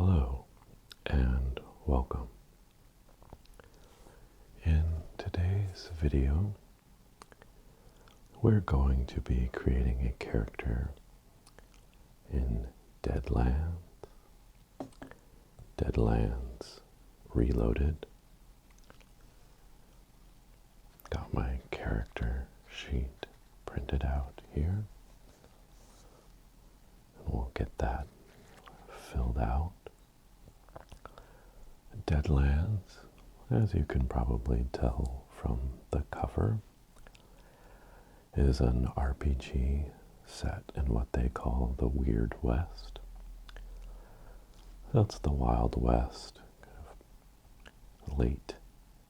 Hello and welcome. In today's video, we're going to be creating a character in Deadlands, Deadlands Reloaded. Got my character sheet printed out here. And we'll get that filled out. Deadlands, as you can probably tell from the cover, is an RPG set in what they call the Weird West. That's the Wild West, kind of late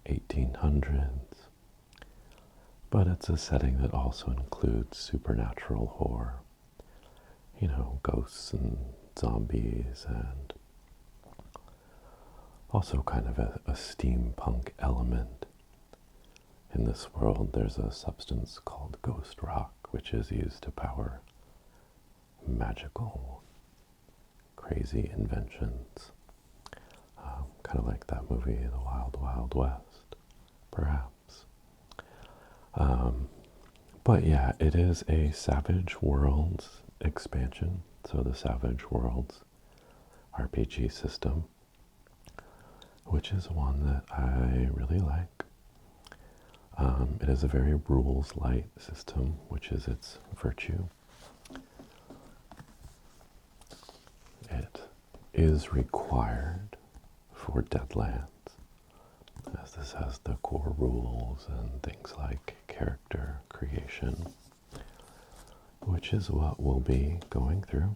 1800s, but it's a setting that also includes supernatural horror, ghosts and zombies, and also kind of a steampunk element. In this world, there's a substance called ghost rock, which is used to power magical, crazy inventions. Kind of like that movie, The Wild Wild West, perhaps. But yeah, it is a Savage Worlds expansion, so the Savage Worlds RPG system, which is one that I really like. It is a very rules-light system, which is its virtue. It is required for Deadlands, as this has the core rules and things like character creation, which is what we'll be going through.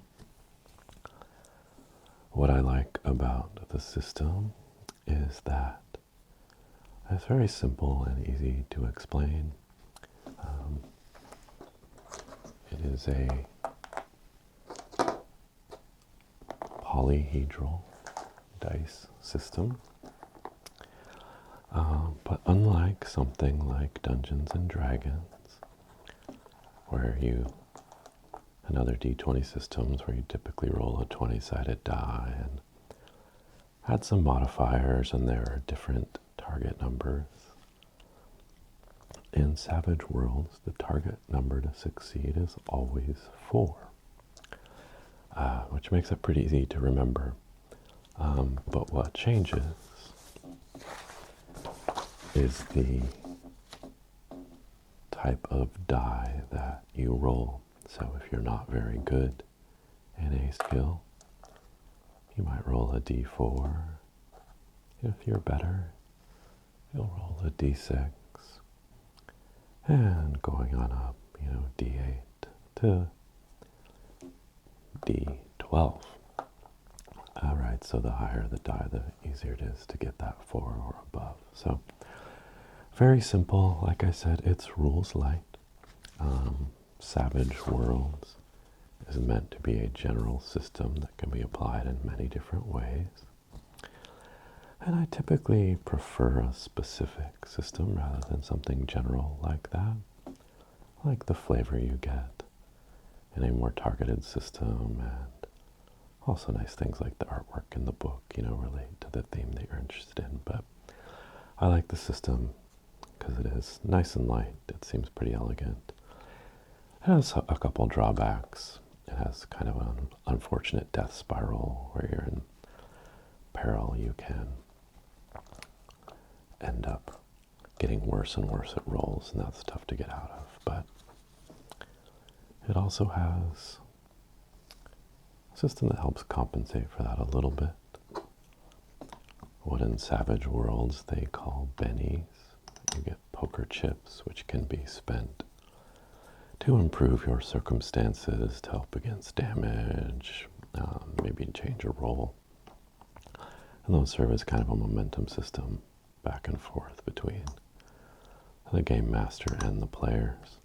What I like about the system is that it's very simple and easy to explain. It is a polyhedral dice system, but unlike something like Dungeons and Dragons, and other D20 systems where you typically roll a 20-sided die and add some modifiers, and there are different target numbers. In Savage Worlds, the target number to succeed is always 4, which makes it pretty easy to remember. But what changes is the type of die that you roll. So if you're not very good in a skill, you might roll a d4. If you're better, you'll roll a d6. And going on up, d8 to d12. All right, so the higher the die, the easier it is to get that 4 or above. So very simple. Like I said, it's rules light. Savage Worlds is meant to be a general system that can be applied in many different ways. And I typically prefer a specific system rather than something general like that. I like the flavor you get in a more targeted system, and also nice things like the artwork in the book, relate to the theme that you're interested in. But I like the system because it is nice and light. It seems pretty elegant. It has a couple drawbacks. It has kind of an unfortunate death spiral where you're in peril. You can end up getting worse and worse at rolls, and that's tough to get out of. But it also has a system that helps compensate for that a little bit. What in Savage Worlds they call bennies. You get poker chips, which can be spent to improve your circumstances, to help against damage, maybe change a roll. And those serve as kind of a momentum system back and forth between the game master and the players.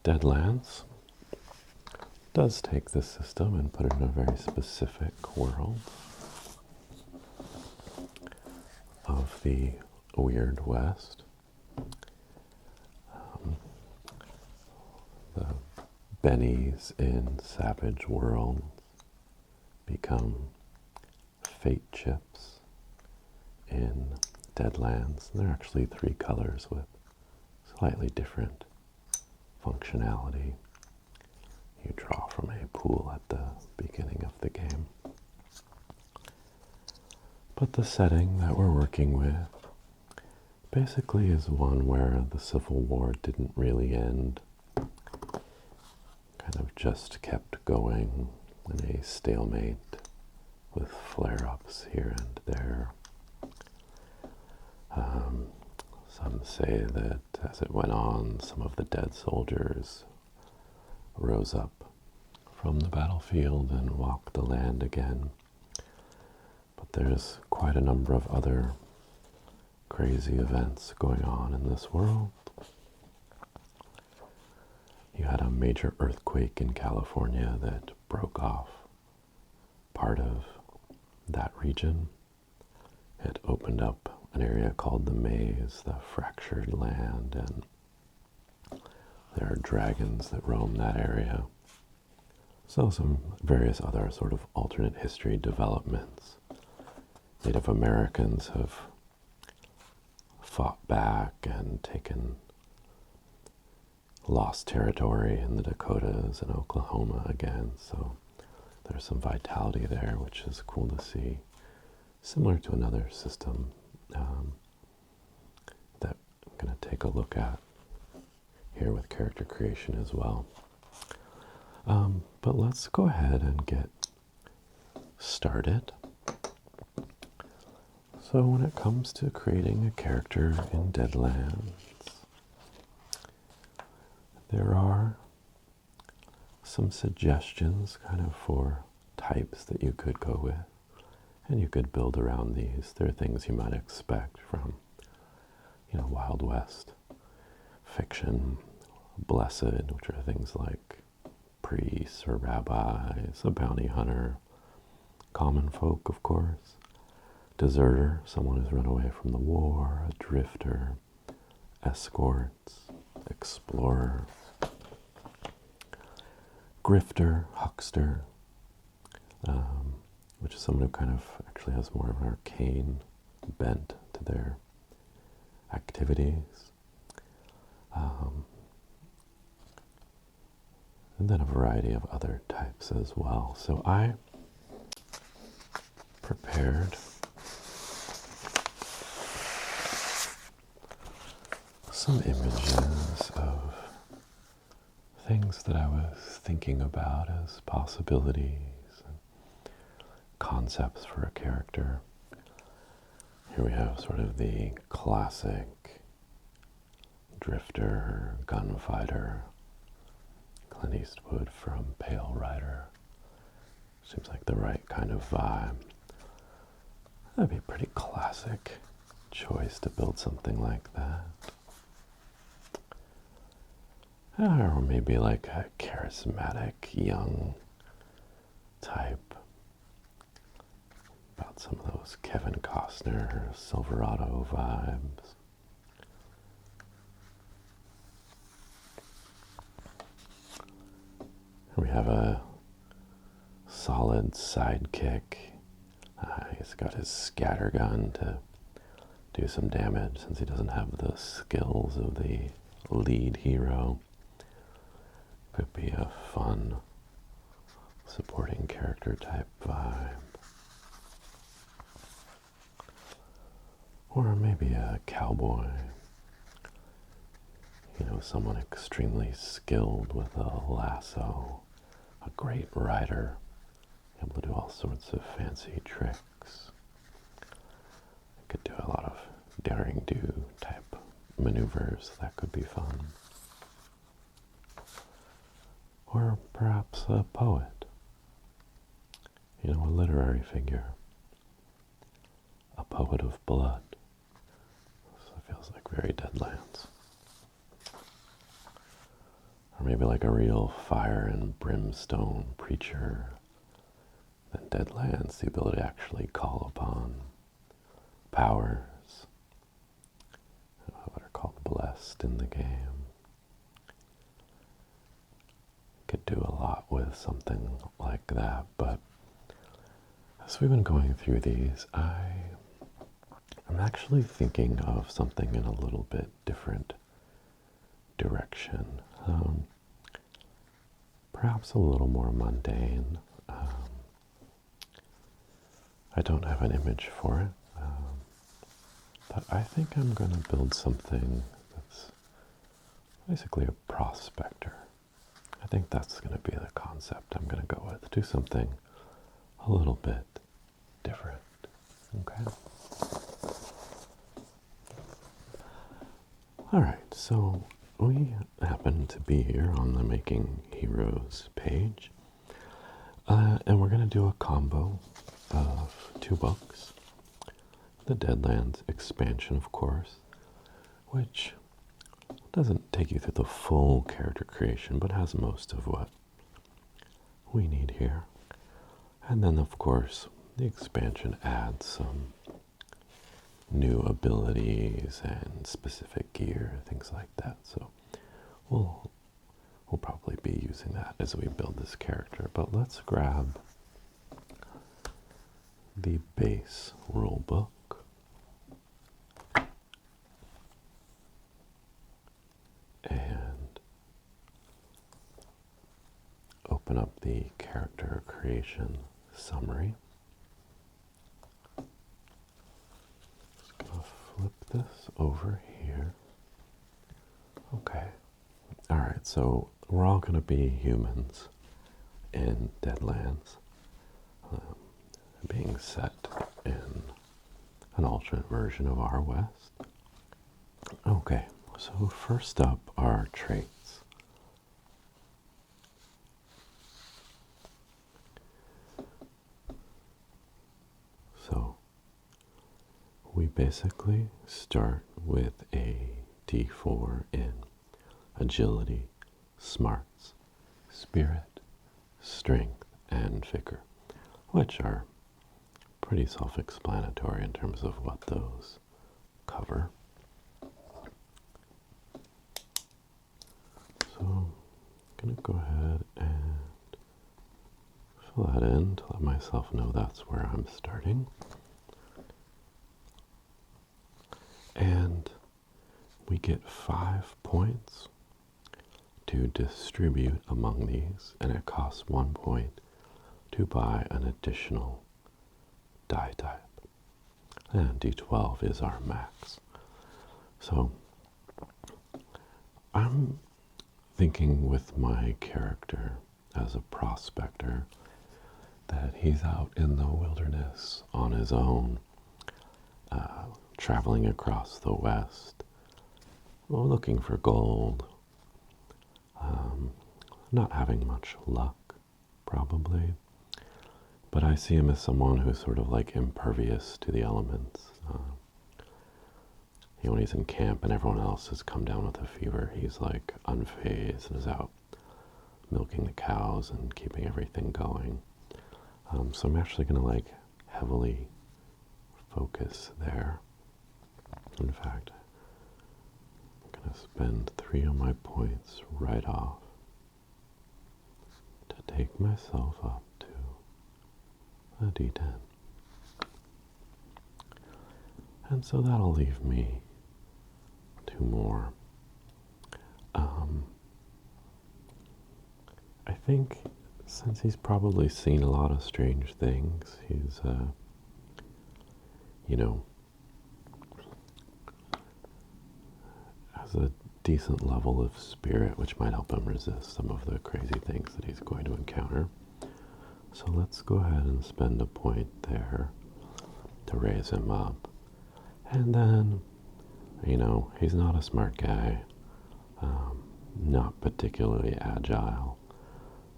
Deadlands does take this system and put it in a very specific world of the Weird West. The bennies in Savage Worlds become fate chips in Deadlands. They're actually 3 colors with slightly different functionality. You draw from a pool at the beginning of the game. But the setting that we're working with basically is one where the Civil War didn't really end. Kind of just kept going in a stalemate with flare-ups here and there. Some say that as it went on, some of the dead soldiers rose up from the battlefield and walked the land again. But there's quite a number of other crazy events going on in this world. You had a major earthquake in California that broke off part of that region. It opened up an area called the Maze, the fractured land, and there are dragons that roam that area. So some various other sort of alternate history developments. Native Americans have fought back and taken lost territory in the Dakotas and Oklahoma again, so there's some vitality there, which is cool to see. Similar to another system that I'm going to take a look at here with character creation as well. But let's go ahead and get started. So when it comes to creating a character in Deadlands, there are some suggestions kind of for types that you could go with, and you could build around these. There are things you might expect from, Wild West fiction, blessed, which are things like priests or rabbis, a bounty hunter, common folk, of course, deserter, someone who's run away from the war, a drifter, escorts, explorer, grifter, huckster, which is someone who kind of actually has more of an arcane bent to their activities. And then a variety of other types as well. So I prepared some images of things that I was thinking about as possibilities and concepts for a character. Here we have sort of the classic drifter, gunfighter, Clint Eastwood from Pale Rider. Seems like the right kind of vibe. That'd be a pretty classic choice to build something like that. Or maybe like a charismatic, young type. About some of those Kevin Costner, Silverado vibes. We have a solid sidekick. He's got his scattergun to do some damage since he doesn't have the skills of the lead hero. Could be a fun supporting character type vibe. Or maybe a cowboy. Someone extremely skilled with a lasso. A great rider, able to do all sorts of fancy tricks. Could do a lot of daring do type maneuvers. That could be fun. Or perhaps a poet. A literary figure. A poet of blood. So it feels like very Deadlands. Or maybe like a real fire and brimstone preacher. Then Deadlands, the ability to actually call upon powers. What are called best in the game. Could do a lot with something like that, but as we've been going through these, I'm actually thinking of something in a little bit different direction. Perhaps a little more mundane. I don't have an image for it, but I think I'm going to build something that's basically a prospector. I think that's going to be the concept I'm going to go with. Do something a little bit different. Okay? Alright, so we happen to be here on the Making Heroes page. And we're going to do a combo of 2 books. The Deadlands expansion, of course, which doesn't take you through the full character creation, but has most of what we need here. And then, of course, the expansion adds some new abilities and specific gear, things like that. So we'll probably be using that as we build this character. But let's grab the base rule book. And open up the character creation summary. Just gonna flip this over here. Okay. Alright, so we're all gonna be humans in Deadlands, being set in an alternate version of our West. Okay, so first up are traits. So we basically start with a D4 in agility, smarts, spirit, strength, and vigor, which are pretty self-explanatory in terms of what those cover. So I'm going to go ahead and fill that in to let myself know that's where I'm starting. And we get 5 points to distribute among these, and it costs 1 point to buy an additional die type. And D12 is our max. So I'm thinking with my character as a prospector that he's out in the wilderness on his own, traveling across the West, looking for gold, not having much luck, probably. But I see him as someone who's sort of like impervious to the elements. When he's in camp and everyone else has come down with a fever, he's like unfazed and is out milking the cows and keeping everything going. So I'm actually going to like heavily focus there. In fact, I'm going to spend 3 of my points right off to take myself up to a D10. And so that'll leave me 2 more. I think since he's probably seen a lot of strange things, he's, has a decent level of spirit, which might help him resist some of the crazy things that he's going to encounter. So let's go ahead and spend a point there to raise him up. And then, he's not a smart guy, not particularly agile,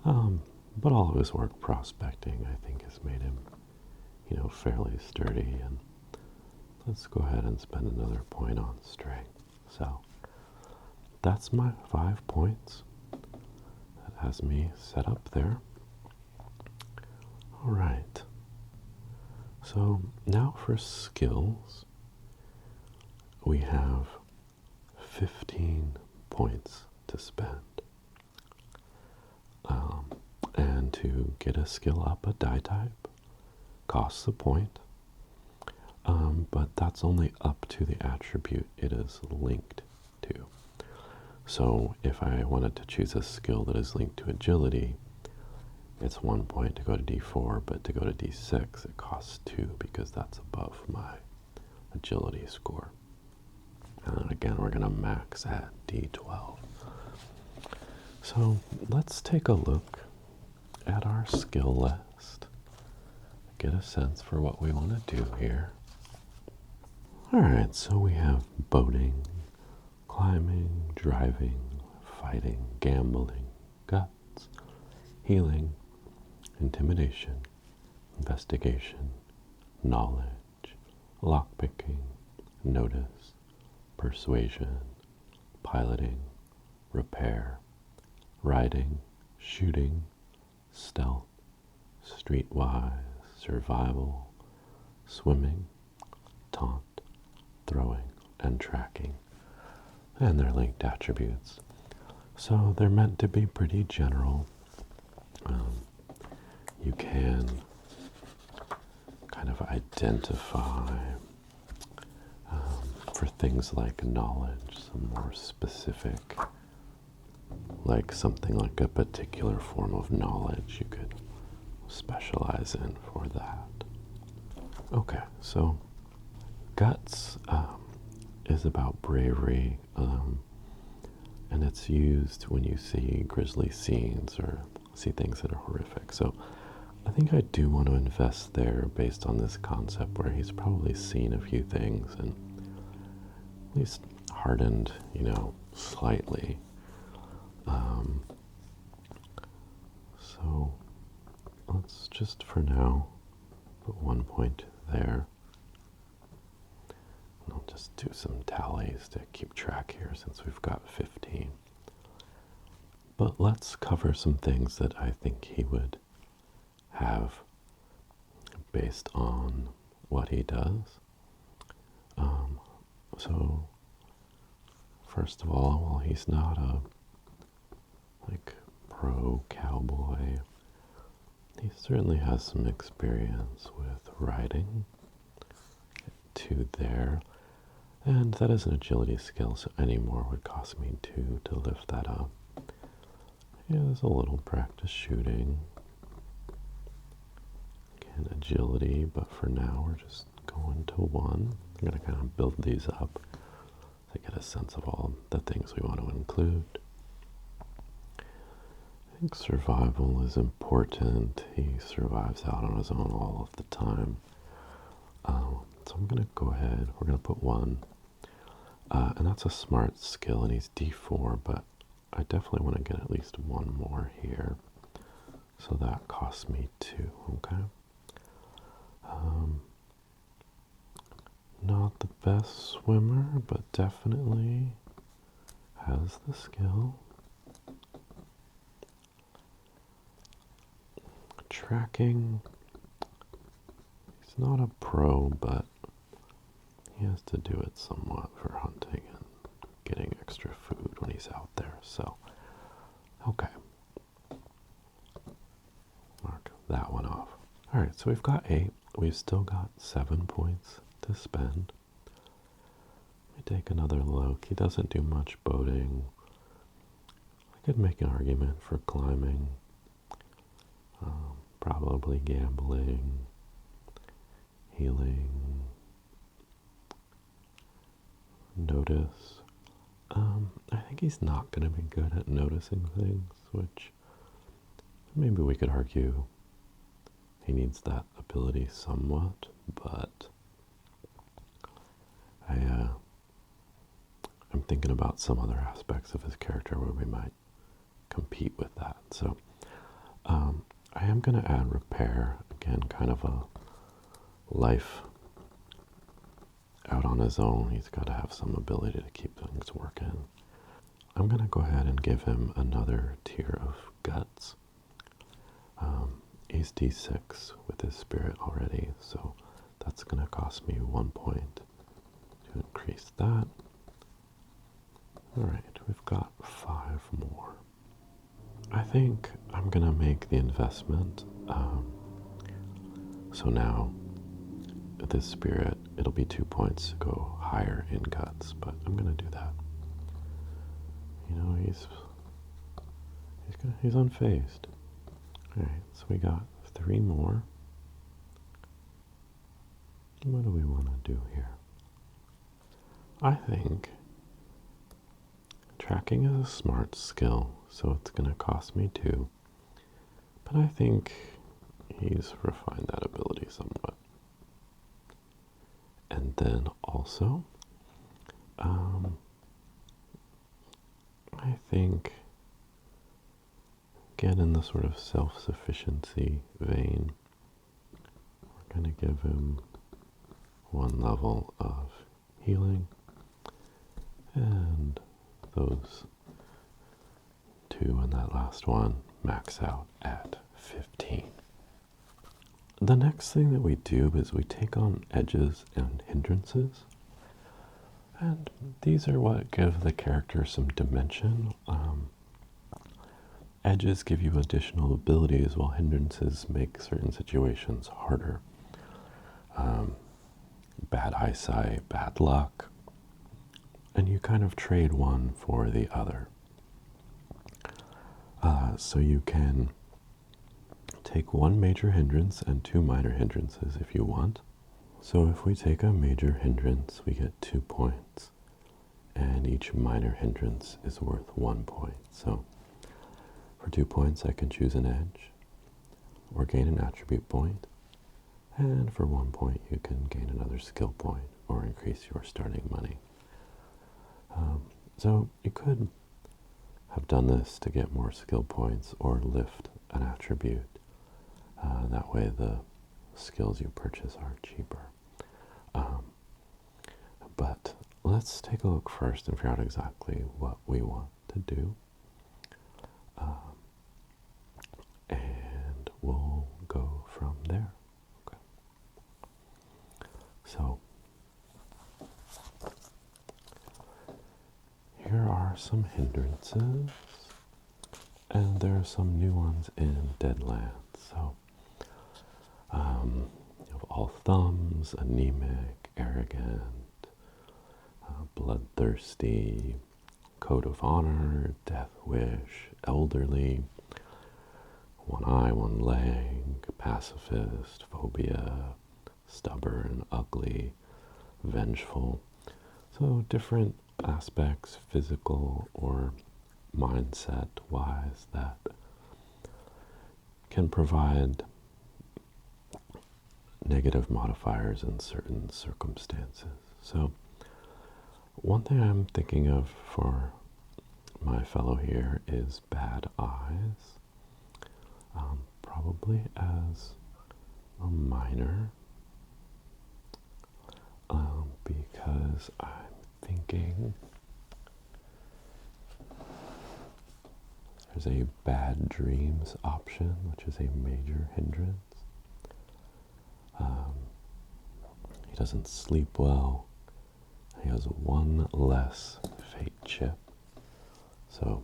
but all of his work prospecting, I think, has made him, fairly sturdy. And let's go ahead and spend another point on strength. So that's my 5 points. That has me set up there. All right. So now for skills, we have 15 points to spend. And to get a skill up a die type costs a point, but that's only up to the attribute it is linked to. So if I wanted to choose a skill that is linked to agility, it's 1 point to go to D4, but to go to D6 it costs 2 because that's above my agility score. And again, we're going to max at D12. So let's take a look at our skill list, get a sense for what we want to do here. Alright, so we have boating, climbing, driving, fighting, gambling, guts, healing, intimidation, investigation, knowledge, lockpicking, notice, persuasion, piloting, repair, riding, shooting, stealth, streetwise, survival, swimming, taunt, throwing, and tracking. And they're linked attributes. So they're meant to be pretty general. You can kind of identify for things like knowledge, some more specific, like something like a particular form of knowledge you could specialize in for that. Okay, so guts is about bravery, and it's used when you see grisly scenes or see things that are horrific. So I think I do want to invest there based on this concept where he's probably seen a few things and at least hardened, slightly. So let's just for now put 1 point there. And I'll just do some tallies to keep track here since we've got 15. But let's cover some things that I think he would have based on what he does. So first of all, well, he's not a pro cowboy. He certainly has some experience with riding. 2 there. And that is an agility skill, so any more would cost me 2 to lift that up. Yeah, there's a little practice shooting. Again, agility, but for now we're just going to 1. I'm going to kind of build these up to get a sense of all the things we want to include. I think survival is important. He survives out on his own all of the time. So I'm going to go ahead, we're going to put 1. And that's a smart skill, and he's D4, but I definitely want to get at least 1 more here. So that costs me 2, okay? Not the best swimmer, but definitely has the skill. Tracking, he's not a pro, but he has to do it somewhat for hunting and getting extra food when he's out there, so, okay. Mark that one off. Alright, so we've got 8. We've still got 7 points to spend. Let me take another look. He doesn't do much boating. I could make an argument for climbing. Probably gambling, healing, notice. I think he's not going to be good at noticing things, which maybe we could argue he needs that ability somewhat, but I'm thinking about some other aspects of his character where we might compete with that. So I am going to add repair, again, kind of a life out on his own. He's got to have some ability to keep things working. I'm going to go ahead and give him another tier of guts. He's D6 with his spirit already, so that's going to cost me 1 point to increase that. Alright, we've got more. I think I'm gonna make the investment. So now, this spirit, it'll be 2 points to go higher in cuts, but I'm gonna do that. You know, he's unfazed. All right, so we got 3 more. What do we want to do here? I think tracking is a smart skill, so it's going to cost me 2. But I think he's refined that ability somewhat. And then also, I think, again in the sort of self-sufficiency vein, we're going to give him 1 level of healing, and those 2 and that last one max out at 15. The next thing that we do is we take on edges and hindrances, and these are what give the character some dimension. Edges give you additional abilities, while hindrances make certain situations harder. Bad eyesight, bad luck, and you kind of trade one for the other. So you can take 1 major hindrance and 2 minor hindrances if you want. So if we take a major hindrance, we get 2 points, and each minor hindrance is worth 1 point. So for 2 points, I can choose an edge or gain an attribute point, and for 1 point, you can gain another skill point or increase your starting money. So you could have done this to get more skill points or lift an attribute. That way the skills you purchase are cheaper. But let's take a look first and figure out exactly what we want to do. And we'll go from there. Okay. So here are some hindrances, and there are some new ones in Deadlands. So you have all thumbs, anemic, arrogant, bloodthirsty, code of honor, death wish, elderly, 1 eye, 1 leg, pacifist, phobia, stubborn, ugly, vengeful. So different aspects, physical or mindset-wise, that can provide negative modifiers in certain circumstances. So one thing I'm thinking of for my fellow here is bad eyes, probably as a minor, because I'm thinking there's a bad dreams option, which is a major hindrance. He doesn't sleep well. He has 1 less fate chip, so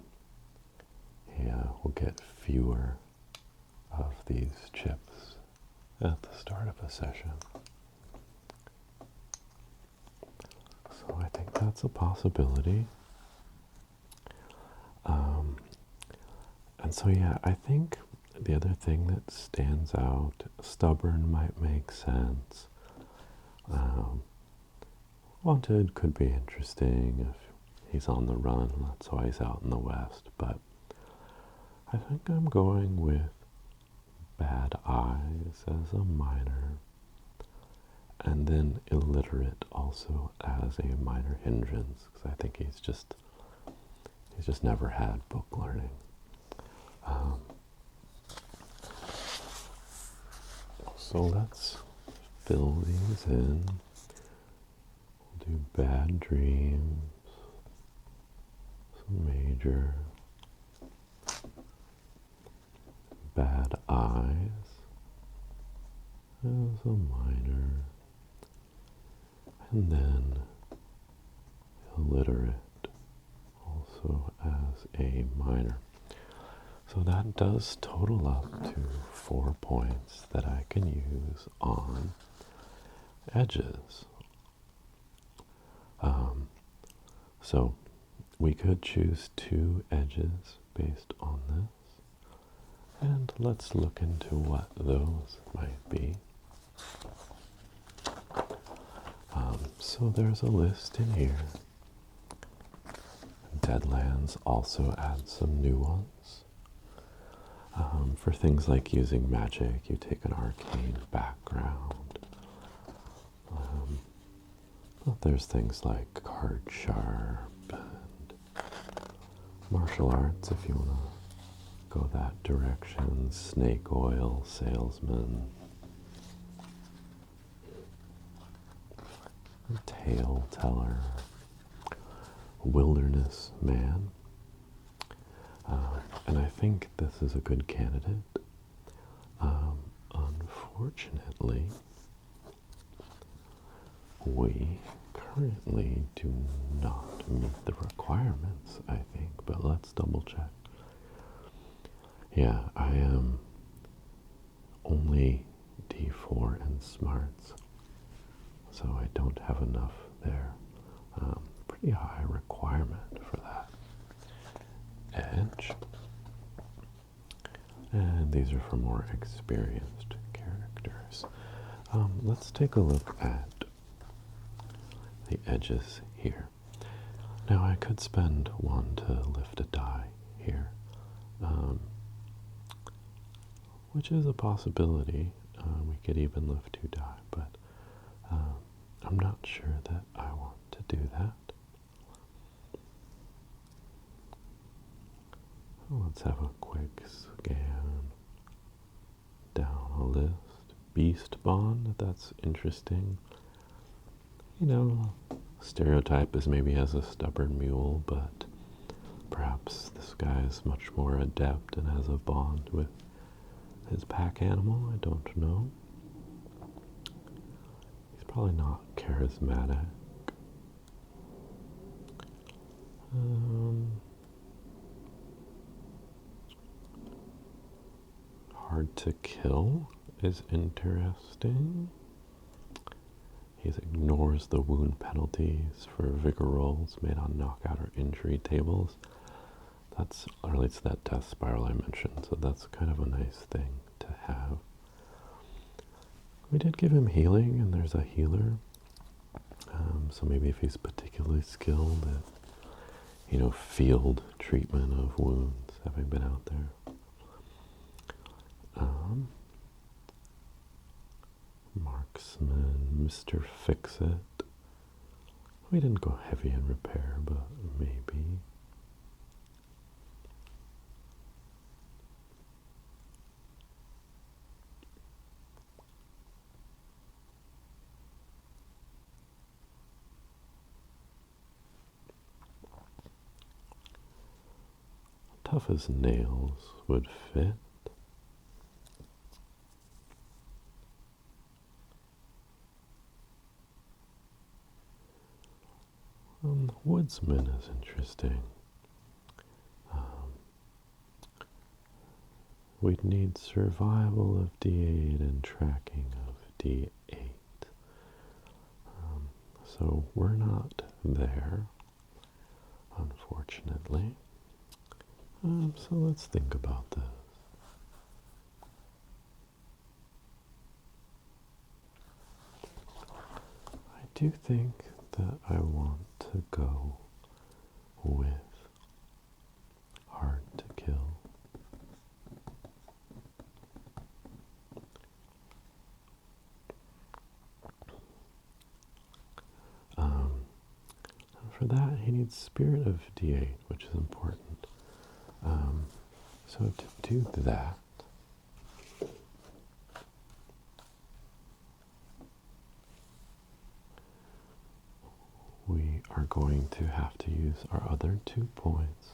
he will get fewer of these chips at the start of a session. So I think that's a possibility. And so yeah, I think the other thing that stands out, stubborn might make sense. Wanted could be interesting if he's on the run, that's why he's out in the West, but I think I'm going with bad eyes as a minor, and then illiterate also as a minor hindrance, because I think he's just never had book learning. So let's fill these in. We'll do bad dreams, some major, bad eyes as a minor, and then illiterate also as was A minor. So that does total up to 4 points that I can use on edges. So we could choose 2 edges based on this, and let's look into what those might be. So there's a list in here. Deadlands also adds some new ones. For things like using magic, you take an arcane background. There's things like card sharp and martial arts if you want to go that direction. Snake oil salesman. Tale teller. Wilderness man. And I think this is a good candidate. Unfortunately, we currently do not meet the requirements, I think, but let's double check. Yeah, I am only D4 in smarts, so I don't have enough there. Pretty high requirement for that. Edge. And these are for more experienced characters. Let's take a look at the edges here. Now I could spend 1 to lift a die here, which is a possibility. We could even lift 2 die, but I'm not sure that I want to do that. Let's have a quick scan down a list. Beast Bond, that's interesting. You know, stereotype is maybe as a stubborn mule, but perhaps this guy is much more adept and has a bond with his pack animal. I don't know. He's probably not charismatic. Hard to kill is interesting. He ignores the wound penalties for vigor rolls made on knockout or injury tables. That relates to that death spiral I mentioned, so that's kind of a nice thing to have. We did give him healing, and there's a healer. So maybe if he's particularly skilled at, field treatment of wounds, having been out there. Marksman, Mr. Fix-It. We didn't go heavy in repair, but maybe. Tough as nails would fit. Woodsman is interesting. We'd need survival of D8 and tracking of D8. So we're not there, unfortunately. So let's think about this. I do think that I want to go with hard to kill. For that, he needs Spirit of D8, which is important. So to do that, we are going to have to use our other 2 points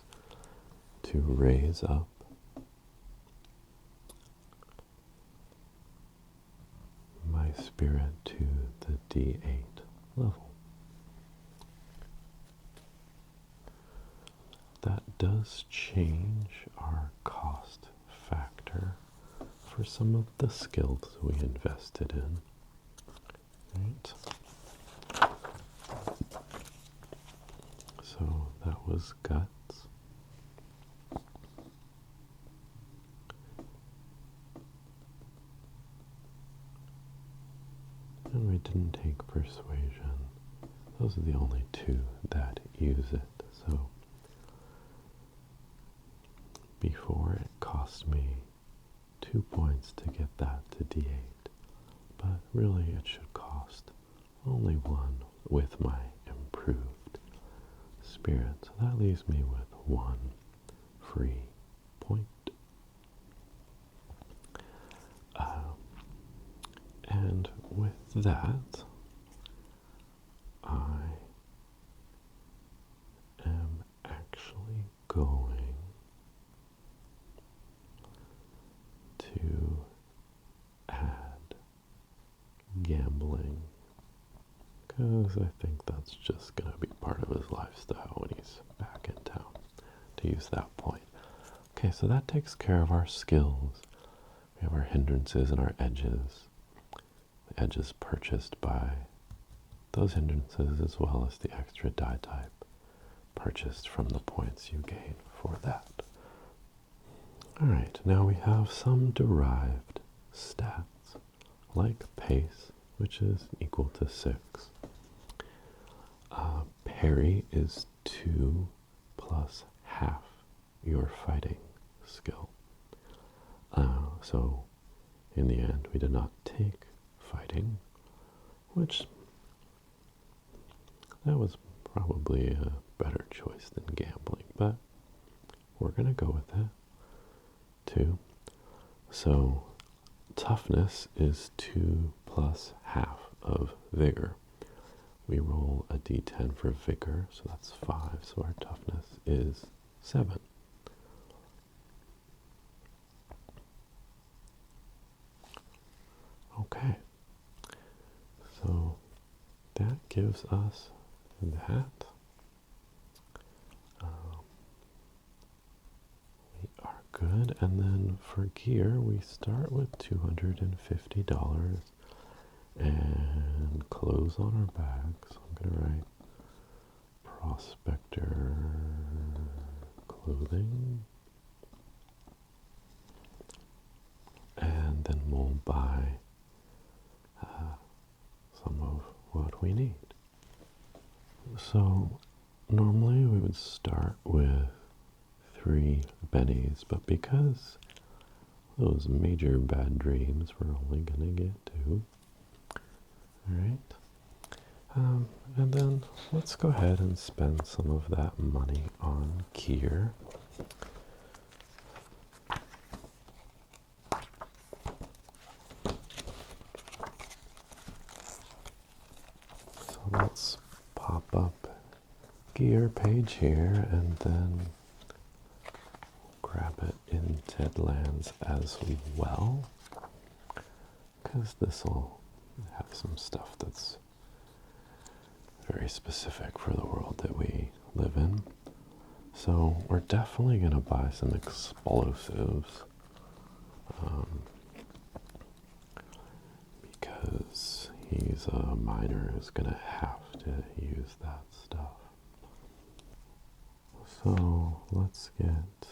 to raise up my spirit to the D8 level. That does change our cost factor for some of the skills we invested in. Right? So that was guts. And we didn't take persuasion. Those are the only two that use it. So before it cost me 2 points to get that to D8. But really it should cost only 1 with my improved spirit. So that leaves me with 1 free point. And with that, I am actually going to add gambling, because I think that's just going to be part of his lifestyle when he's back in town, to use that point. Okay, so that takes care of our skills. We have our hindrances and our edges. The edges purchased by those hindrances, as well as the extra die type purchased from the points you gain for that. Alright, now we have some derived stats, like pace, which is equal to 6. Parry is 2 plus half your fighting skill. So in the end, we did not take fighting, which that was probably a better choice than gambling, but we're going to go with it, 2. So toughness is 2 plus half of vigor. We roll a d10 for vigor, so that's 5, so our toughness is 7. Okay, so that gives us that. We are good, and then for gear, we start with $250 and clothes on our bag. So I'm going to write prospector clothing, and then we'll buy some of what we need. So normally we would start with 3 bennies, but because those major bad dreams, we're only going to get 2. Alright, and then let's go ahead and spend some of that money on gear. So let's pop up gear page here, and then grab it in Deadlands as well, because this will have some stuff that's very specific for the world that we live in. So we're definitely going to buy some explosives, because he's a miner who's going to have to use that stuff. So let's get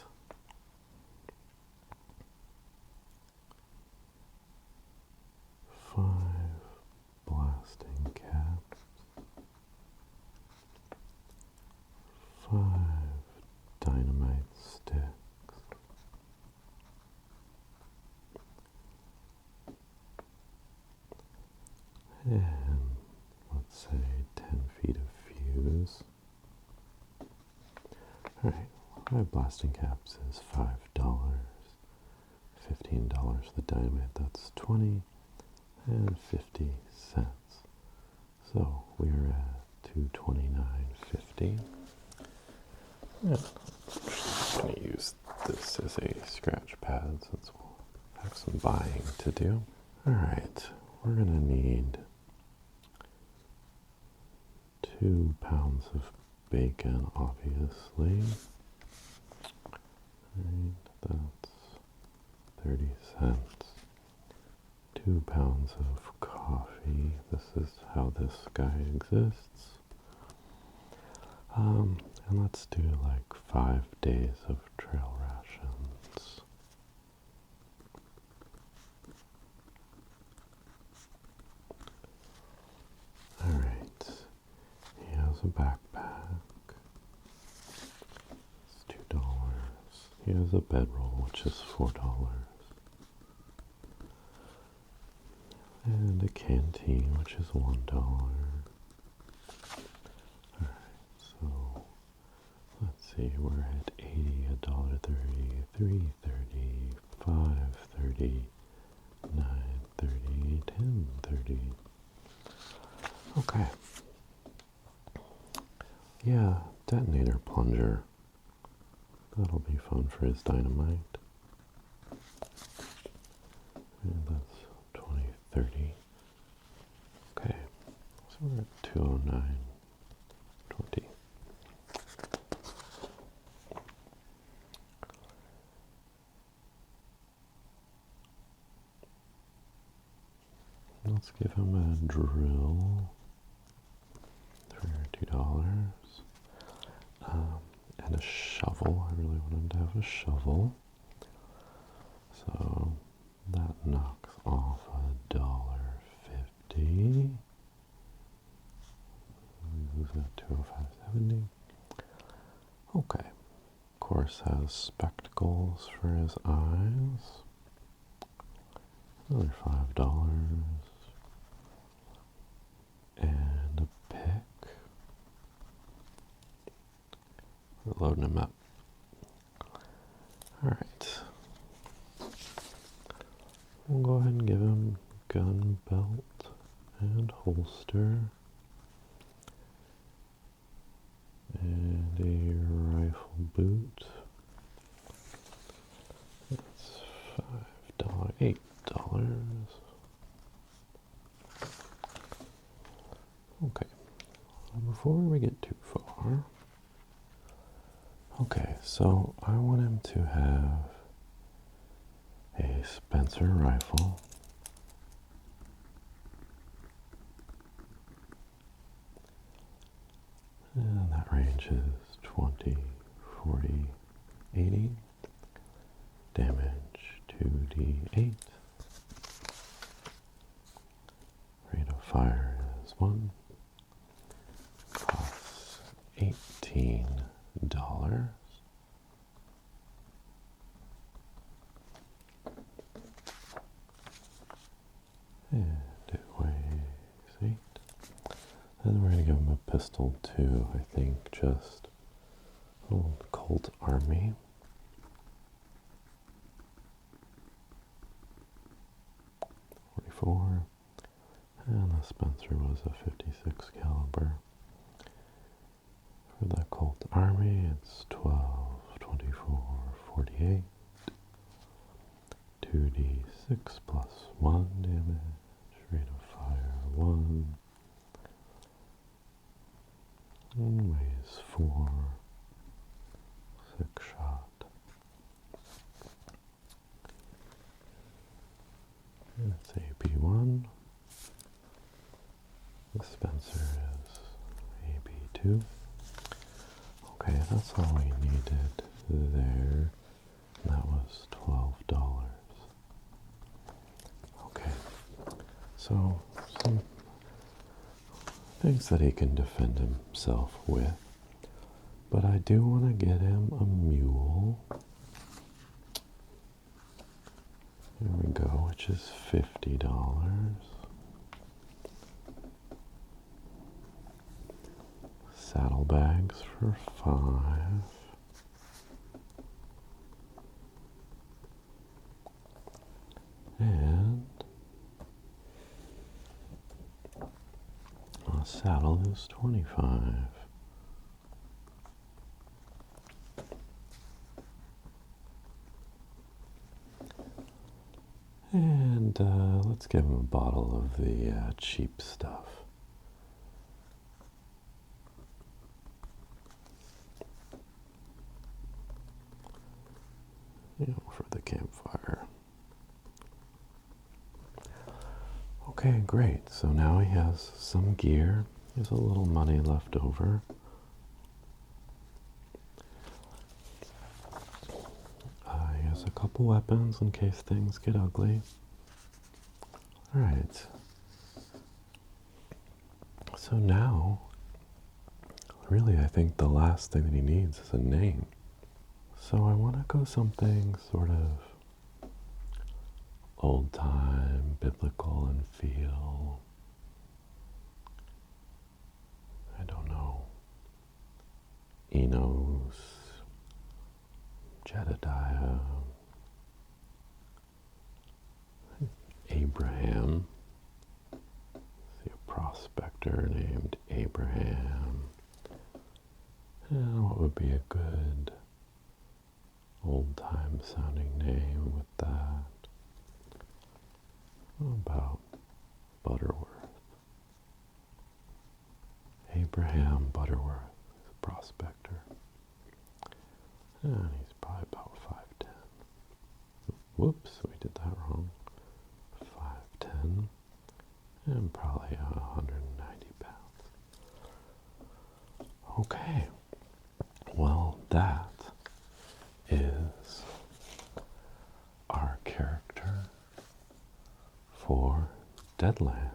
5 blasting caps, 5 dynamite sticks, and let's say 10 feet of fuse. Alright, 5 blasting caps is $5, $15 the dynamite, that's 20, and 50 cents. So we're at $229.50. Yeah, I'm going to use this as a scratch pad since we'll have some buying to do. Alright, we're going to need 2 pounds of bacon, obviously. cents. 2 pounds of coffee. This is how this guy exists. And let's do like 5 days of trail rations. Alright, he has a backpack. It's $2. He has a bedroll, which is $4. And a canteen, which is $1. Alright, so let's see, we're at 80, $1.30, $3.30, $5.30, $9.30, $10.30. Okay. Yeah, detonator plunger. That'll be fun for his dynamite. And that's 20, 30. Okay, so we're at 209.20. Let's give him a drill for $2. And a shovel. I really want him to have a shovel. So that knocks off $1.50. Who's at 205.70? Okay. Of course, has spectacles for his eyes. Another $5. And a pick. We're loading him up. Alright. We'll go ahead and give him gun belt and holster. And a rifle boot. That's $5, $8. Okay. Before we get too far, okay, so I want him to have a Spencer rifle. And that range is 20, 40, 80. Damage 2d8. Rate of fire is 1. Costs $18. And it weighs 8. And we're going to give him a pistol too, I think, just old Colt Army. .44. And the Spencer was a 56 caliber. For the Colt Army, it's 12, 24, 48. 2d6 plus 1 damage. Rate of fire 1. And weighs 4. 6 shot. And it's AP1. The Spencer is AP2. Okay, that's all we needed there. That was $12. Okay, so some things that he can defend himself with. But I do want to get him a mule. Here we go, which is $50. Saddlebags for 5. And a saddle is 25. And let's give him a bottle of the cheap stuff. You know, for the campfire. Okay, great. So now he has some gear. He has a little money left over. He has a couple weapons in case things get ugly. All right. So now, really, I think the last thing that he needs is a name. So I want to go something sort of old time, biblical in feel. I don't know. Enos, Jedediah, Abraham. See a prospector named Abraham. And what would be a good old-time sounding name with that? What about Butterworth? Abraham Butterworth is a prospector. And he's probably about 5'10". Whoops, we did that wrong. 5'10", and probably 190 pounds. Okay, well, that is our character for Deadlands.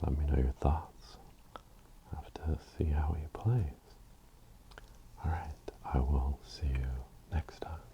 Let me know your thoughts. I have to see how he plays. Alright, I will see you next time.